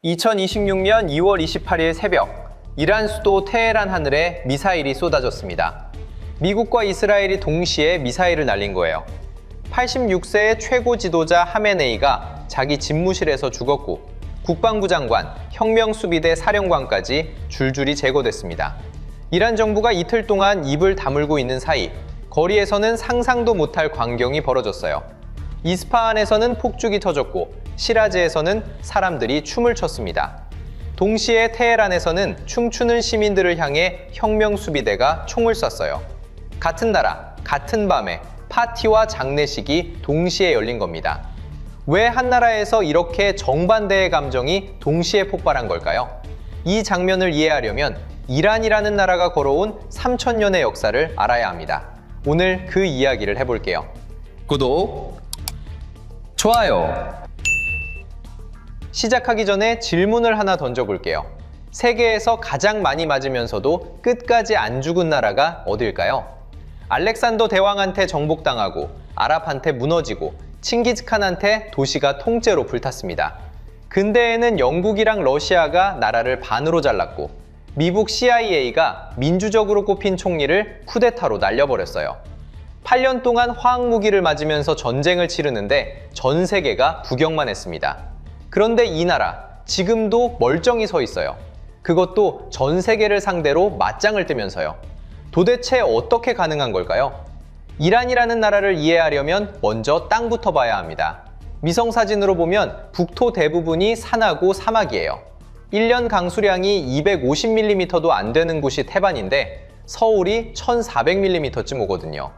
2026년 2월 28일 새벽, 이란 수도 테헤란 하늘에 미사일이 쏟아졌습니다. 미국과 이스라엘이 동시에 미사일을 날린 거예요. 86세의 최고 지도자 하메네이가 자기 집무실에서 죽었고, 국방부 장관, 혁명수비대 사령관까지 줄줄이 제거됐습니다. 이란 정부가 이틀 동안 입을 다물고 있는 사이, 거리에서는 상상도 못할 광경이 벌어졌어요. 이스파한에서는 폭죽이 터졌고, 시라즈에서는 사람들이 춤을 췄습니다. 동시에 테헤란에서는 춤추는 시민들을 향해 혁명수비대가 총을 쐈어요. 같은 나라, 같은 밤에 파티와 장례식이 동시에 열린 겁니다. 왜 한 나라에서 이렇게 정반대의 감정이 동시에 폭발한 걸까요? 이 장면을 이해하려면 이란이라는 나라가 걸어온 3000년의 역사를 알아야 합니다. 오늘 그 이야기를 해볼게요. 구독, 좋아요. 시작하기 전에 질문을 하나 던져볼게요. 세계에서 가장 많이 맞으면서도 끝까지 안 죽은 나라가 어딜까요? 알렉산더 대왕한테 정복당하고 아랍한테 무너지고 칭기즈칸한테 도시가 통째로 불탔습니다. 근대에는 영국이랑 러시아가 나라를 반으로 잘랐고 미국 CIA가 민주적으로 꼽힌 총리를 쿠데타로 날려버렸어요. 8년 동안 화학무기를 맞으면서 전쟁을 치르는데 전 세계가 구경만 했습니다. 그런데 이 나라, 지금도 멀쩡히 서 있어요. 그것도 전 세계를 상대로 맞짱을 뜨면서요. 도대체 어떻게 가능한 걸까요? 이란이라는 나라를 이해하려면 먼저 땅부터 봐야 합니다. 위성사진으로 보면 북토 대부분이 산하고 사막이에요. 1년 강수량이 250mm도 안 되는 곳이 태반인데 서울이 1400mm쯤 오거든요.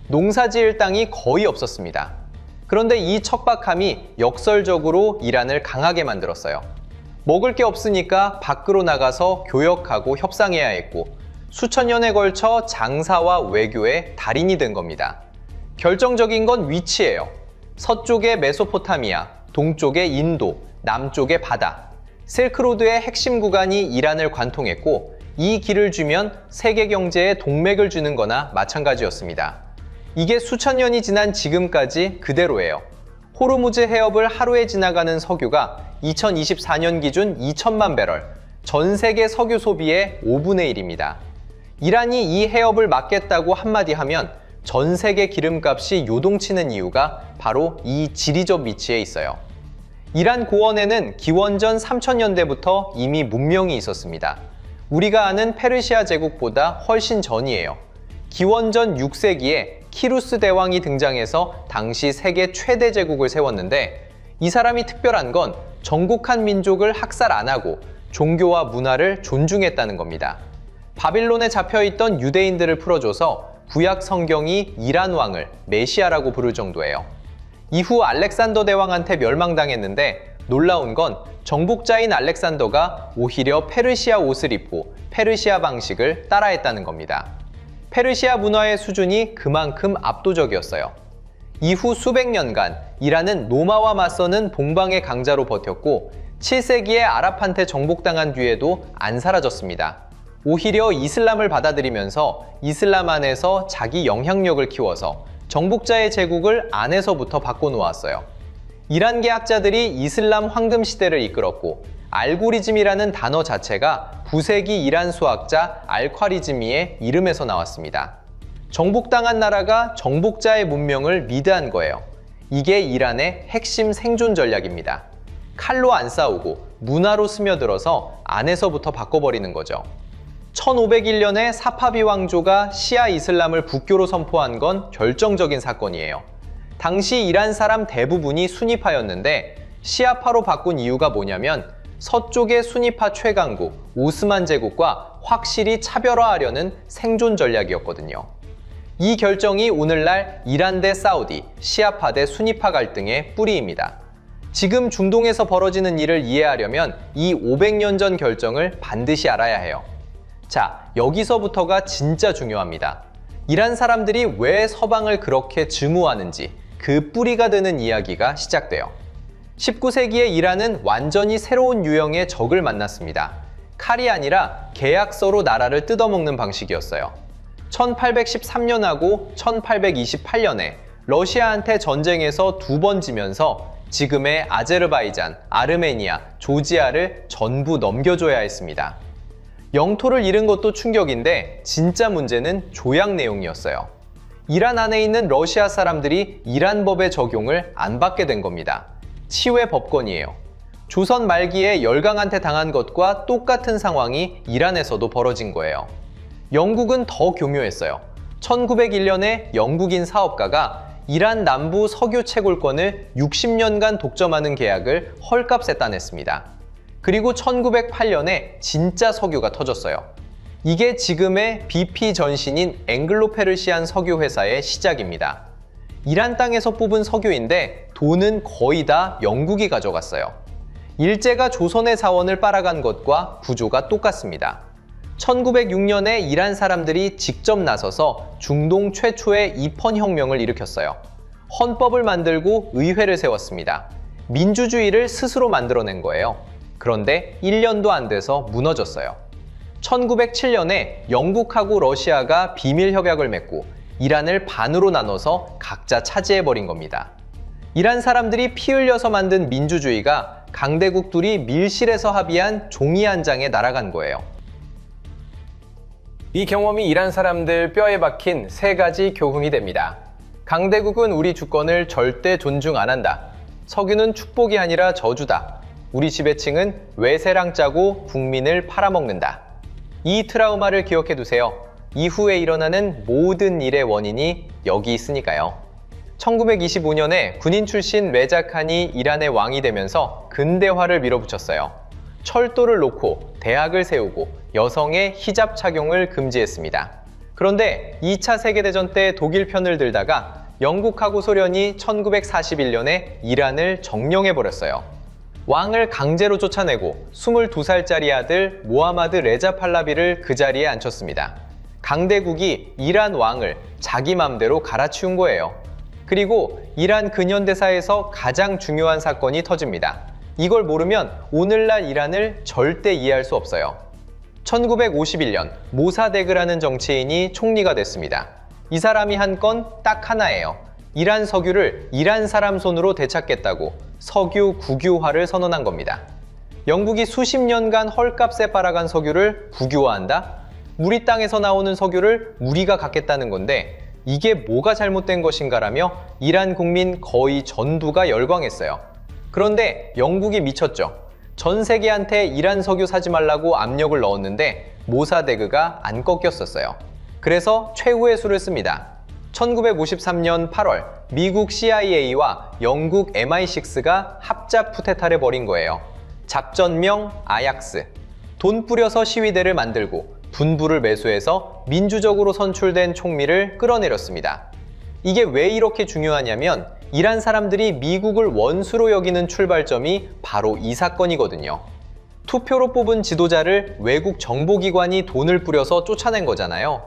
농사지을 땅이 거의 없었습니다. 그런데 이 척박함이 역설적으로 이란을 강하게 만들었어요. 먹을 게 없으니까 밖으로 나가서 교역하고 협상해야 했고 수천 년에 걸쳐 장사와 외교의 달인이 된 겁니다. 결정적인 건 위치예요. 서쪽의 메소포타미아, 동쪽의 인도, 남쪽의 바다. 실크로드의 핵심 구간이 이란을 관통했고 이 길을 주면 세계 경제에 동맥을 주는 거나 마찬가지였습니다. 이게 수천 년이 지난 지금까지 그대로예요. 호르무즈 해협을 하루에 지나가는 석유가 2024년 기준 2천만 배럴, 전 세계 석유 소비의 5분의 1입니다. 이란이 이 해협을 막겠다고 한마디 하면 전 세계 기름값이 요동치는 이유가 바로 이 지리적 위치에 있어요. 이란 고원에는 기원전 3000년대부터 이미 문명이 있었습니다. 우리가 아는 페르시아 제국보다 훨씬 전이에요. 기원전 6세기에 키루스 대왕이 등장해서 당시 세계 최대 제국을 세웠는데 이 사람이 특별한 건 정복한 민족을 학살 안 하고 종교와 문화를 존중했다는 겁니다. 바빌론에 잡혀있던 유대인들을 풀어줘서 구약 성경이 이란 왕을 메시아라고 부를 정도예요. 이후 알렉산더 대왕한테 멸망당했는데 놀라운 건 정복자인 알렉산더가 오히려 페르시아 옷을 입고 페르시아 방식을 따라했다는 겁니다. 페르시아 문화의 수준이 그만큼 압도적이었어요. 이후 수백 년간 이란은 로마와 맞서는 동방의 강자로 버텼고 7세기에 아랍한테 정복당한 뒤에도 안 사라졌습니다. 오히려 이슬람을 받아들이면서 이슬람 안에서 자기 영향력을 키워서 정복자의 제국을 안에서부터 바꿔놓았어요. 이란계 학자들이 이슬람 황금 시대를 이끌었고 알고리즘이라는 단어 자체가 9세기 이란 수학자 알콰리즈미의 이름에서 나왔습니다. 정복당한 나라가 정복자의 문명을 리드한 거예요. 이게 이란의 핵심 생존 전략입니다. 칼로 안 싸우고 문화로 스며들어서 안에서부터 바꿔버리는 거죠. 1501년에 사파비 왕조가 시아 이슬람을 국교로 선포한 건 결정적인 사건이에요. 당시 이란 사람 대부분이 수니파였는데 시아파로 바꾼 이유가 뭐냐면 서쪽의 수니파 최강국 오스만 제국과 확실히 차별화하려는 생존 전략이었거든요. 이 결정이 오늘날 이란 대 사우디, 시아파 대 수니파 갈등의 뿌리입니다. 지금 중동에서 벌어지는 일을 이해하려면 이 500년 전 결정을 반드시 알아야 해요. 자, 여기서부터가 진짜 중요합니다. 이란 사람들이 왜 서방을 그렇게 증오하는지 그 뿌리가 되는 이야기가 시작돼요. 19세기에 이란은 완전히 새로운 유형의 적을 만났습니다. 칼이 아니라 계약서로 나라를 뜯어먹는 방식이었어요. 1813년하고 1828년에 러시아한테 전쟁에서 2번 지면서 지금의 아제르바이잔, 아르메니아, 조지아를 전부 넘겨줘야 했습니다. 영토를 잃은 것도 충격인데 진짜 문제는 조약 내용이었어요. 이란 안에 있는 러시아 사람들이 이란 법의 적용을 안 받게 된 겁니다. 치외 법권이에요. 조선 말기에 열강한테 당한 것과 똑같은 상황이 이란에서도 벌어진 거예요. 영국은 더 교묘했어요. 1901년에 영국인 사업가가 이란 남부 석유 채굴권을 60년간 독점하는 계약을 헐값에 따냈습니다. 그리고 1908년에 진짜 석유가 터졌어요. 이게 지금의 BP 전신인 앵글로페르시안 석유 회사의 시작입니다. 이란 땅에서 뽑은 석유인데 돈은 거의 다 영국이 가져갔어요. 일제가 조선의 자원을 빨아간 것과 구조가 똑같습니다. 1906년에 이란 사람들이 직접 나서서 중동 최초의 입헌 혁명을 일으켰어요. 헌법을 만들고 의회를 세웠습니다. 민주주의를 스스로 만들어낸 거예요. 그런데 1년도 안 돼서 무너졌어요. 1907년에 영국하고 러시아가 비밀 협약을 맺고 이란을 반으로 나눠서 각자 차지해버린 겁니다. 이란 사람들이 피 흘려서 만든 민주주의가 강대국들이 밀실에서 합의한 종이 한 장에 날아간 거예요. 이 경험이 이란 사람들 뼈에 박힌 3가지 교훈이 됩니다. 강대국은 우리 주권을 절대 존중 안 한다. 석유는 축복이 아니라 저주다. 우리 지배층은 외세랑 짜고 국민을 팔아먹는다. 이 트라우마를 기억해 두세요. 이후에 일어나는 모든 일의 원인이 여기 있으니까요. 1925년에 군인 출신 레자칸이 이란의 왕이 되면서 근대화를 밀어붙였어요. 철도를 놓고 대학을 세우고 여성의 히잡 착용을 금지했습니다. 그런데 2차 세계대전 때 독일 편을 들다가 영국하고 소련이 1941년에 이란을 점령해버렸어요. 왕을 강제로 쫓아내고 22살짜리 아들 모하마드 레자 팔라비를 그 자리에 앉혔습니다. 강대국이 이란 왕을 자기 맘대로 갈아치운 거예요. 그리고 이란 근현대사에서 가장 중요한 사건이 터집니다. 이걸 모르면 오늘날 이란을 절대 이해할 수 없어요. 1951년 모사데그라는 정치인이 총리가 됐습니다. 이 사람이 한 건 딱 하나예요. 이란 석유를 이란 사람 손으로 되찾겠다고 석유 국유화를 선언한 겁니다. 영국이 수십 년간 헐값에 빨아간 석유를 국유화한다? 우리 땅에서 나오는 석유를 우리가 갖겠다는 건데 이게 뭐가 잘못된 것인가라며 이란 국민 거의 전부가 열광했어요. 그런데 영국이 미쳤죠. 전 세계한테 이란 석유 사지 말라고 압력을 넣었는데 모사데그가 안 꺾였었어요. 그래서 최후의 수를 씁니다. 1953년 8월 미국 CIA와 영국 MI6가 합작 쿠데타를 벌인 거예요. 작전명 아약스. 돈 뿌려서 시위대를 만들고 분부를 매수해서 민주적으로 선출된 총리를 끌어내렸습니다. 이게 왜 이렇게 중요하냐면 이란 사람들이 미국을 원수로 여기는 출발점이 바로 이 사건이거든요. 투표로 뽑은 지도자를 외국 정보기관이 돈을 뿌려서 쫓아낸 거잖아요.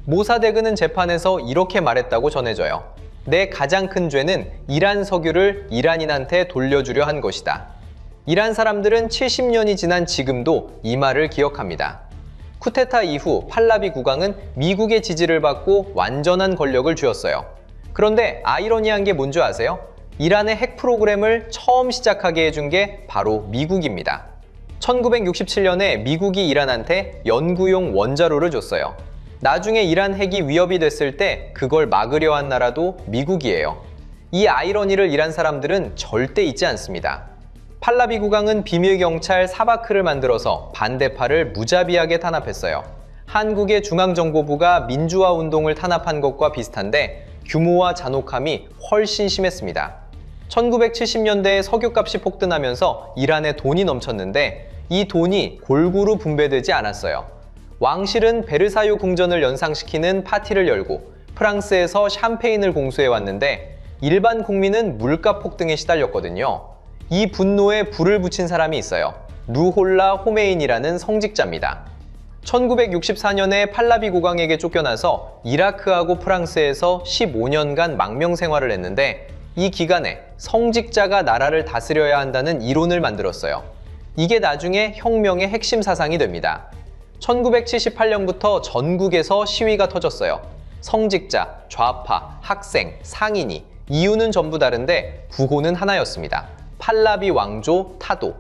모사데그는 재판에서 이렇게 말했다고 전해져요. 내 가장 큰 죄는 이란 석유를 이란인한테 돌려주려 한 것이다. 이란 사람들은 70년이 지난 지금도 이 말을 기억합니다. 쿠데타 이후 팔라비 국왕은 미국의 지지를 받고 완전한 권력을 쥐었어요. 그런데 아이러니한 게 뭔지 아세요? 이란의 핵 프로그램을 처음 시작하게 해준 게 바로 미국입니다. 1967년에 미국이 이란한테 연구용 원자로를 줬어요. 나중에 이란 핵이 위협이 됐을 때 그걸 막으려 한 나라도 미국이에요. 이 아이러니를 이란 사람들은 절대 잊지 않습니다. 팔라비 국왕은 비밀경찰 사바크를 만들어서 반대파를 무자비하게 탄압했어요. 한국의 중앙정보부가 민주화 운동을 탄압한 것과 비슷한데 규모와 잔혹함이 훨씬 심했습니다. 1970년대에 석유값이 폭등하면서 이란에 돈이 넘쳤는데 이 돈이 골고루 분배되지 않았어요. 왕실은 베르사유 궁전을 연상시키는 파티를 열고 프랑스에서 샴페인을 공수해왔는데 일반 국민은 물가 폭등에 시달렸거든요. 이 분노에 불을 붙인 사람이 있어요. 루홀라 호메인이라는 성직자입니다. 1964년에 팔라비 국왕에게 쫓겨나서 이라크하고 프랑스에서 15년간 망명 생활을 했는데 이 기간에 성직자가 나라를 다스려야 한다는 이론을 만들었어요. 이게 나중에 혁명의 핵심 사상이 됩니다. 1978년부터 전국에서 시위가 터졌어요. 성직자, 좌파, 학생, 상인이 이유는 전부 다른데 부호는 하나였습니다. 팔라비 왕조 타도.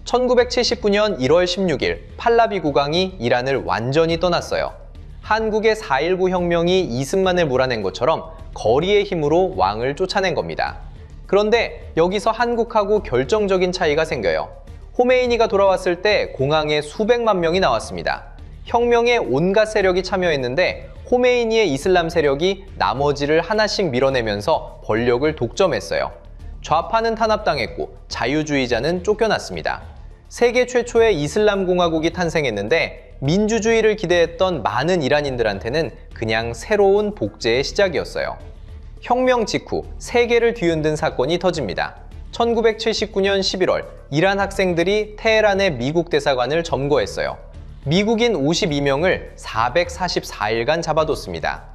1979년 1월 16일 팔라비 국왕이 이란을 완전히 떠났어요. 한국의 4.19 혁명이 이승만을 몰아낸 것처럼 거리의 힘으로 왕을 쫓아낸 겁니다. 그런데 여기서 한국하고 결정적인 차이가 생겨요. 호메이니가 돌아왔을 때 공항에 수백만 명이 나왔습니다. 혁명에 온갖 세력이 참여했는데 호메이니의 이슬람 세력이 나머지를 하나씩 밀어내면서 권력을 독점했어요. 좌파는 탄압당했고 자유주의자는 쫓겨났습니다. 세계 최초의 이슬람 공화국이 탄생했는데 민주주의를 기대했던 많은 이란인들한테는 그냥 새로운 복제의 시작이었어요. 혁명 직후 세계를 뒤흔든 사건이 터집니다. 1979년 11월 이란 학생들이 테헤란의 미국 대사관을 점거했어요. 미국인 52명을 444일간 잡아뒀습니다.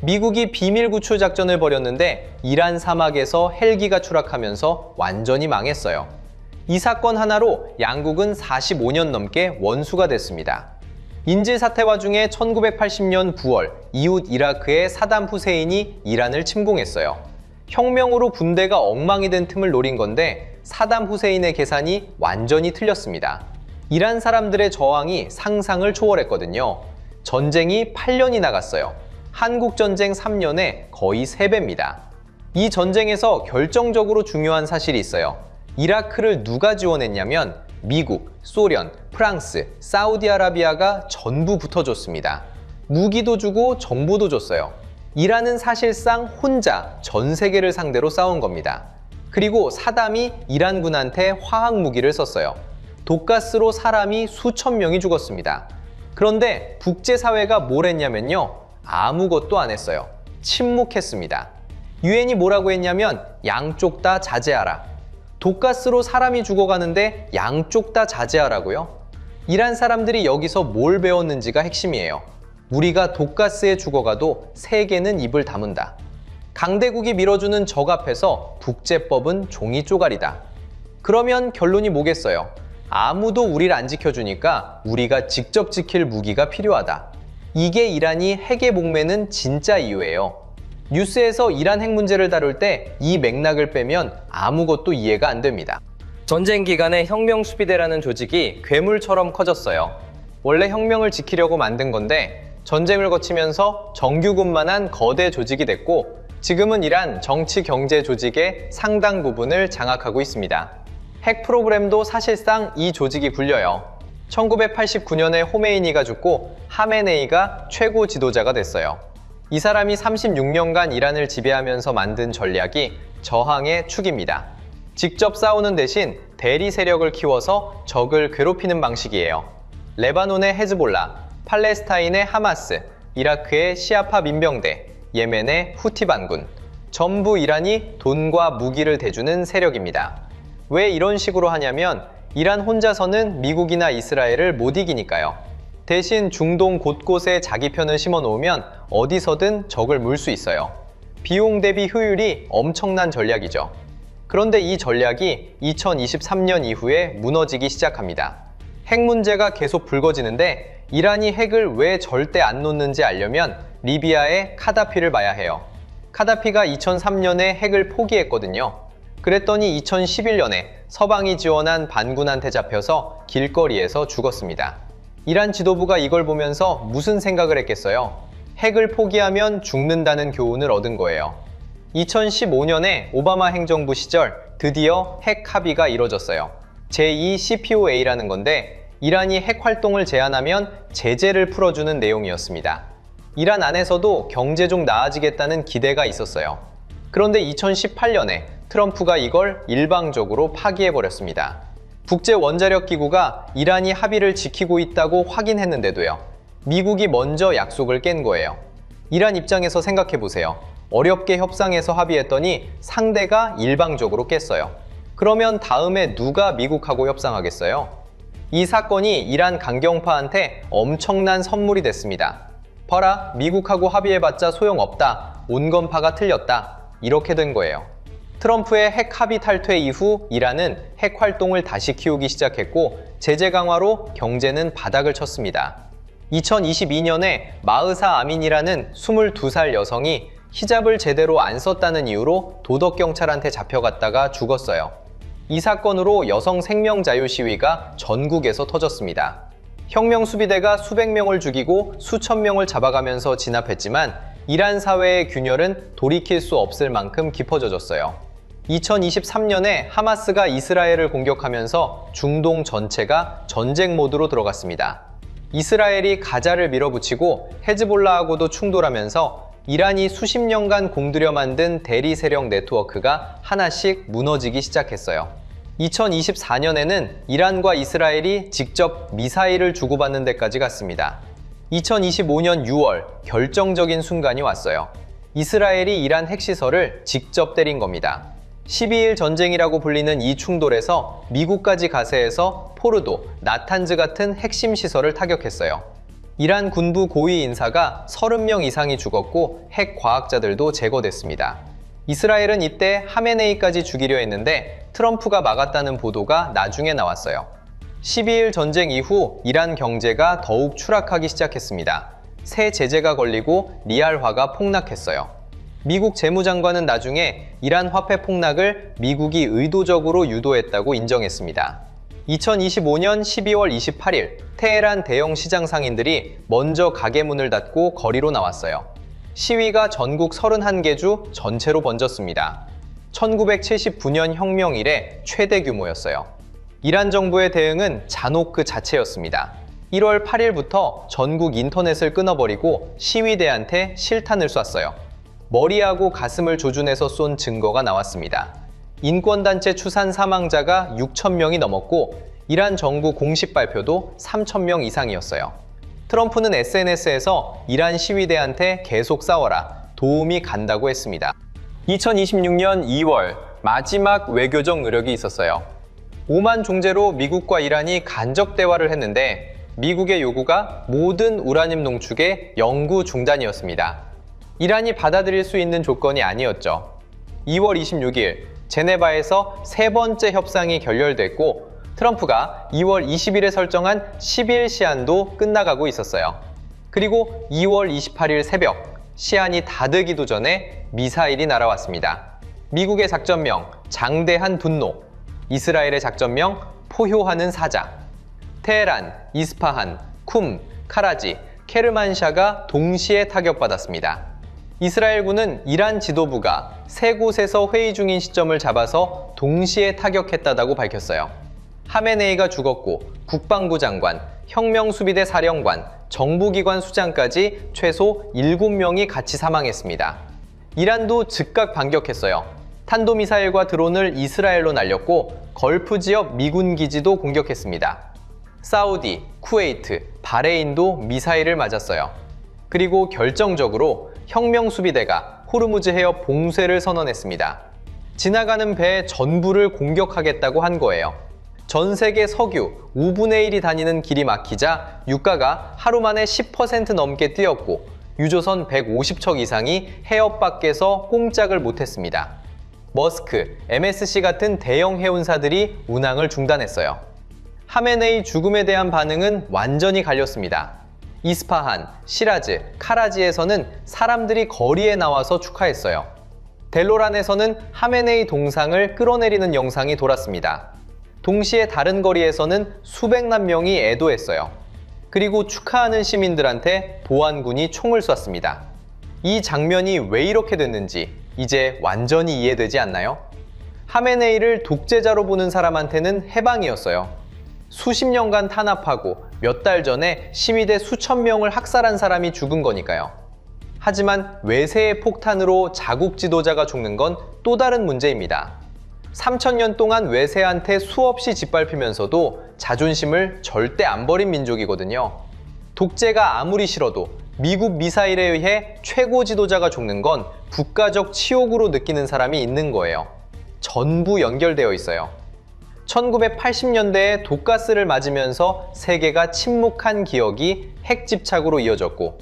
미국이 비밀 구출 작전을 벌였는데 이란 사막에서 헬기가 추락하면서 완전히 망했어요. 이 사건 하나로 양국은 45년 넘게 원수가 됐습니다. 인질 사태 와중에 1980년 9월 이웃 이라크의 사담 후세인이 이란을 침공했어요. 혁명으로 군대가 엉망이 된 틈을 노린 건데 사담 후세인의 계산이 완전히 틀렸습니다. 이란 사람들의 저항이 상상을 초월했거든요. 전쟁이 8년이나 갔어요. 한국전쟁 3년에 거의 3배입니다. 이 전쟁에서 결정적으로 중요한 사실이 있어요. 이라크를 누가 지원했냐면 미국, 소련, 프랑스, 사우디아라비아가 전부 붙어줬습니다. 무기도 주고 정보도 줬어요. 이란은 사실상 혼자 전 세계를 상대로 싸운 겁니다. 그리고 사담이 이란군한테 화학 무기를 썼어요. 독가스로 사람이 수천 명이 죽었습니다. 그런데 국제사회가 뭘 했냐면요. 아무것도 안 했어요. 침묵했습니다. 유엔이 뭐라고 했냐면 양쪽 다 자제하라. 독가스로 사람이 죽어가는데 양쪽 다 자제하라고요? 이란 사람들이 여기서 뭘 배웠는지가 핵심이에요. 우리가 독가스에 죽어가도 세계는 입을 다문다. 강대국이 밀어주는 적 앞에서 국제법은 종이 쪼가리다. 그러면 결론이 뭐겠어요? 아무도 우리를 안 지켜주니까 우리가 직접 지킬 무기가 필요하다. 이게 이란이 핵에 목매는 진짜 이유예요. 뉴스에서 이란 핵 문제를 다룰 때 이 맥락을 빼면 아무것도 이해가 안 됩니다. 전쟁 기간에 혁명수비대라는 조직이 괴물처럼 커졌어요. 원래 혁명을 지키려고 만든 건데 전쟁을 거치면서 정규군만한 거대 조직이 됐고 지금은 이란 정치 경제 조직의 상당 부분을 장악하고 있습니다. 핵 프로그램도 사실상 이 조직이 굴려요. 1989년에 호메이니가 죽고 하메네이가 최고 지도자가 됐어요. 이 사람이 36년간 이란을 지배하면서 만든 전략이 저항의 축입니다. 직접 싸우는 대신 대리 세력을 키워서 적을 괴롭히는 방식이에요. 레바논의 헤즈볼라, 팔레스타인의 하마스, 이라크의 시아파 민병대, 예멘의 후티 반군, 전부 이란이 돈과 무기를 대주는 세력입니다. 왜 이런 식으로 하냐면 이란 혼자서는 미국이나 이스라엘을 못 이기니까요. 대신 중동 곳곳에 자기 편을 심어 놓으면 어디서든 적을 물 수 있어요. 비용 대비 효율이 엄청난 전략이죠. 그런데 이 전략이 2023년 이후에 무너지기 시작합니다. 핵 문제가 계속 불거지는데 이란이 핵을 왜 절대 안 놓는지 알려면 리비아의 카다피를 봐야 해요. 카다피가 2003년에 핵을 포기했거든요. 그랬더니 2011년에 서방이 지원한 반군한테 잡혀서 길거리에서 죽었습니다. 이란 지도부가 이걸 보면서 무슨 생각을 했겠어요? 핵을 포기하면 죽는다는 교훈을 얻은 거예요. 2015년에 오바마 행정부 시절 드디어 핵 합의가 이뤄졌어요. 제2 CPOA라는 건데 이란이 핵 활동을 제한하면 제재를 풀어주는 내용이었습니다. 이란 안에서도 경제 좀 나아지겠다는 기대가 있었어요. 그런데 2018년에 트럼프가 이걸 일방적으로 파기해버렸습니다. 국제원자력기구가 이란이 합의를 지키고 있다고 확인했는데도요. 미국이 먼저 약속을 깬 거예요. 이란 입장에서 생각해보세요. 어렵게 협상해서 합의했더니 상대가 일방적으로 깼어요. 그러면 다음에 누가 미국하고 협상하겠어요? 이 사건이 이란 강경파한테 엄청난 선물이 됐습니다. 봐라, 미국하고 합의해봤자 소용없다. 온건파가 틀렸다. 이렇게 된 거예요. 트럼프의 핵 합의 탈퇴 이후 이란은 핵 활동을 다시 키우기 시작했고 제재 강화로 경제는 바닥을 쳤습니다. 2022년에 마흐사 아민이라는 22살 여성이 히잡을 제대로 안 썼다는 이유로 도덕경찰한테 잡혀갔다가 죽었어요. 이 사건으로 여성 생명 자유 시위가 전국에서 터졌습니다. 혁명 수비대가 수백 명을 죽이고 수천 명을 잡아가면서 진압했지만 이란 사회의 균열은 돌이킬 수 없을 만큼 깊어졌어요. 2023년에 하마스가 이스라엘을 공격하면서 중동 전체가 전쟁 모드로 들어갔습니다. 이스라엘이 가자를 밀어붙이고 헤즈볼라하고도 충돌하면서 이란이 수십 년간 공들여 만든 대리 세력 네트워크가 하나씩 무너지기 시작했어요. 2024년에는 이란과 이스라엘이 직접 미사일을 주고받는 데까지 갔습니다. 2025년 6월 결정적인 순간이 왔어요. 이스라엘이 이란 핵시설을 직접 때린 겁니다. 12일 전쟁이라고 불리는 이 충돌에서 미국까지 가세해서 포르도, 나탄즈 같은 핵심 시설을 타격했어요. 이란 군부 고위 인사가 30명 이상이 죽었고 핵 과학자들도 제거됐습니다. 이스라엘은 이때 하메네이까지 죽이려 했는데 트럼프가 막았다는 보도가 나중에 나왔어요. 12일 전쟁 이후 이란 경제가 더욱 추락하기 시작했습니다. 새 제재가 걸리고 리알화가 폭락했어요. 미국 재무장관은 나중에 이란 화폐 폭락을 미국이 의도적으로 유도했다고 인정했습니다. 2025년 12월 28일 테헤란 대형 시장 상인들이 먼저 가게 문을 닫고 거리로 나왔어요. 시위가 전국 31개 주 전체로 번졌습니다. 1979년 혁명 이래 최대 규모였어요. 이란 정부의 대응은 잔혹 그 자체였습니다. 1월 8일부터 전국 인터넷을 끊어버리고 시위대한테 실탄을 쐈어요. 머리하고 가슴을 조준해서 쏜 증거가 나왔습니다. 인권단체 추산 사망자가 6,000명이 넘었고 이란 정부 공식 발표도 3,000명 이상이었어요. 트럼프는 SNS에서 이란 시위대한테 계속 싸워라, 도움이 간다고 했습니다. 2026년 2월 마지막 외교적 노력이 있었어요. 오만 종제로 미국과 이란이 간접 대화를 했는데 미국의 요구가 모든 우라늄 농축의 영구 중단이었습니다. 이란이 받아들일 수 있는 조건이 아니었죠. 2월 26일 제네바에서 세 번째 협상이 결렬됐고 트럼프가 2월 20일에 설정한 10일 시한도 끝나가고 있었어요. 그리고 2월 28일 새벽 시한이 다 되기도 전에 미사일이 날아왔습니다. 미국의 작전명 장대한 분노, 이스라엘의 작전명 포효하는 사자. 테헤란, 이스파한, 쿰, 카라지, 케르만샤가 동시에 타격받았습니다. 이스라엘군은 이란 지도부가 세 곳에서 회의 중인 시점을 잡아서 동시에 타격했다고 밝혔어요. 하메네이가 죽었고 국방부 장관, 혁명수비대 사령관, 정보기관 수장까지 최소 7명이 같이 사망했습니다. 이란도 즉각 반격했어요. 탄도미사일과 드론을 이스라엘로 날렸고 걸프 지역 미군 기지도 공격했습니다. 사우디, 쿠웨이트, 바레인도 미사일을 맞았어요. 그리고 결정적으로 혁명수비대가 호르무즈 해협 봉쇄를 선언했습니다. 지나가는 배 전부를 공격하겠다고 한 거예요. 전 세계 석유 5분의 1이 다니는 길이 막히자 유가가 하루 만에 10% 넘게 뛰었고 유조선 150척 이상이 해협 밖에서 꼼짝을 못했습니다. 머스크, MSC 같은 대형 해운사들이 운항을 중단했어요. 하메네이 죽음에 대한 반응은 완전히 갈렸습니다. 이스파한, 시라즈, 카라지에서는 사람들이 거리에 나와서 축하했어요. 델로란에서는 하메네이 동상을 끌어내리는 영상이 돌았습니다. 동시에 다른 거리에서는 수백만 명이 애도했어요. 그리고 축하하는 시민들한테 보안군이 총을 쐈습니다. 이 장면이 왜 이렇게 됐는지 이제 완전히 이해되지 않나요? 하메네이를 독재자로 보는 사람한테는 해방이었어요. 수십 년간 탄압하고 몇 달 전에 시위대 수천 명을 학살한 사람이 죽은 거니까요. 하지만 외세의 폭탄으로 자국 지도자가 죽는 건 또 다른 문제입니다. 3000년 동안 외세한테 수없이 짓밟히면서도 자존심을 절대 안 버린 민족이거든요. 독재가 아무리 싫어도 미국 미사일에 의해 최고 지도자가 죽는 건 국가적 치욕으로 느끼는 사람이 있는 거예요. 전부 연결되어 있어요. 1980년대에 독가스를 맞으면서 세계가 침묵한 기억이 핵집착으로 이어졌고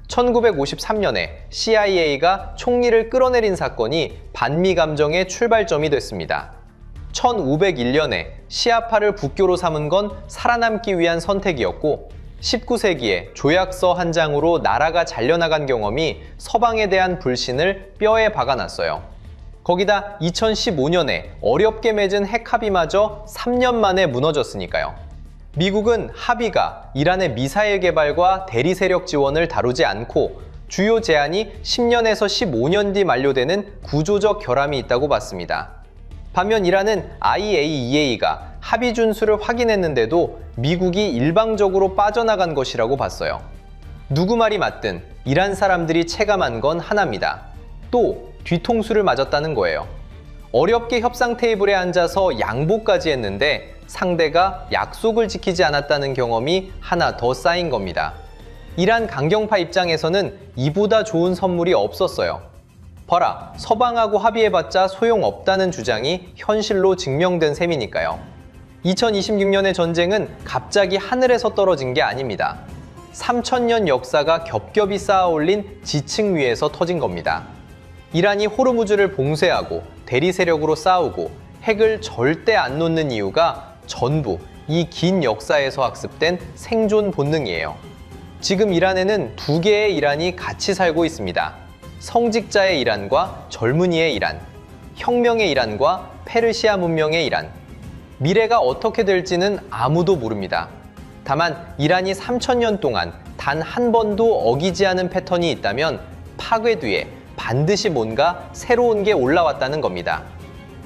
1953년에 CIA가 총리를 끌어내린 사건이 반미 감정의 출발점이 됐습니다. 1501년에 시아파를 국교로 삼은 건 살아남기 위한 선택이었고 19세기에 조약서 한 장으로 나라가 잘려나간 경험이 서방에 대한 불신을 뼈에 박아놨어요. 거기다 2015년에 어렵게 맺은 핵 합의마저 3년 만에 무너졌으니까요. 미국은 합의가 이란의 미사일 개발과 대리 세력 지원을 다루지 않고 주요 제한이 10년에서 15년 뒤 만료되는 구조적 결함이 있다고 봤습니다. 반면 이란은 IAEA가 합의 준수를 확인했는데도 미국이 일방적으로 빠져나간 것이라고 봤어요. 누구 말이 맞든 이란 사람들이 체감한 건 하나입니다. 또 뒤통수를 맞았다는 거예요. 어렵게 협상 테이블에 앉아서 양보까지 했는데 상대가 약속을 지키지 않았다는 경험이 하나 더 쌓인 겁니다. 이란 강경파 입장에서는 이보다 좋은 선물이 없었어요. 봐라, 서방하고 합의해봤자 소용없다는 주장이 현실로 증명된 셈이니까요. 2026년의 전쟁은 갑자기 하늘에서 떨어진 게 아닙니다. 3000년 역사가 겹겹이 쌓아올린 지층 위에서 터진 겁니다. 이란이 호르무즈를 봉쇄하고 대리 세력으로 싸우고 핵을 절대 안 놓는 이유가 전부 이 긴 역사에서 학습된 생존 본능이에요. 지금 이란에는 두 개의 이란이 같이 살고 있습니다. 성직자의 이란과 젊은이의 이란, 혁명의 이란과 페르시아 문명의 이란. 미래가 어떻게 될지는 아무도 모릅니다. 다만 이란이 3000년 동안 단 한 번도 어기지 않은 패턴이 있다면 파괴 뒤에 반드시 뭔가 새로운 게 올라왔다는 겁니다.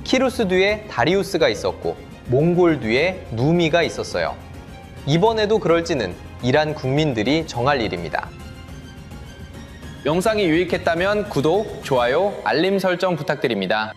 키루스 뒤에 다리우스가 있었고 몽골 뒤에 누미가 있었어요. 이번에도 그럴지는 이란 국민들이 정할 일입니다. 영상이 유익했다면 구독, 좋아요, 알림 설정 부탁드립니다.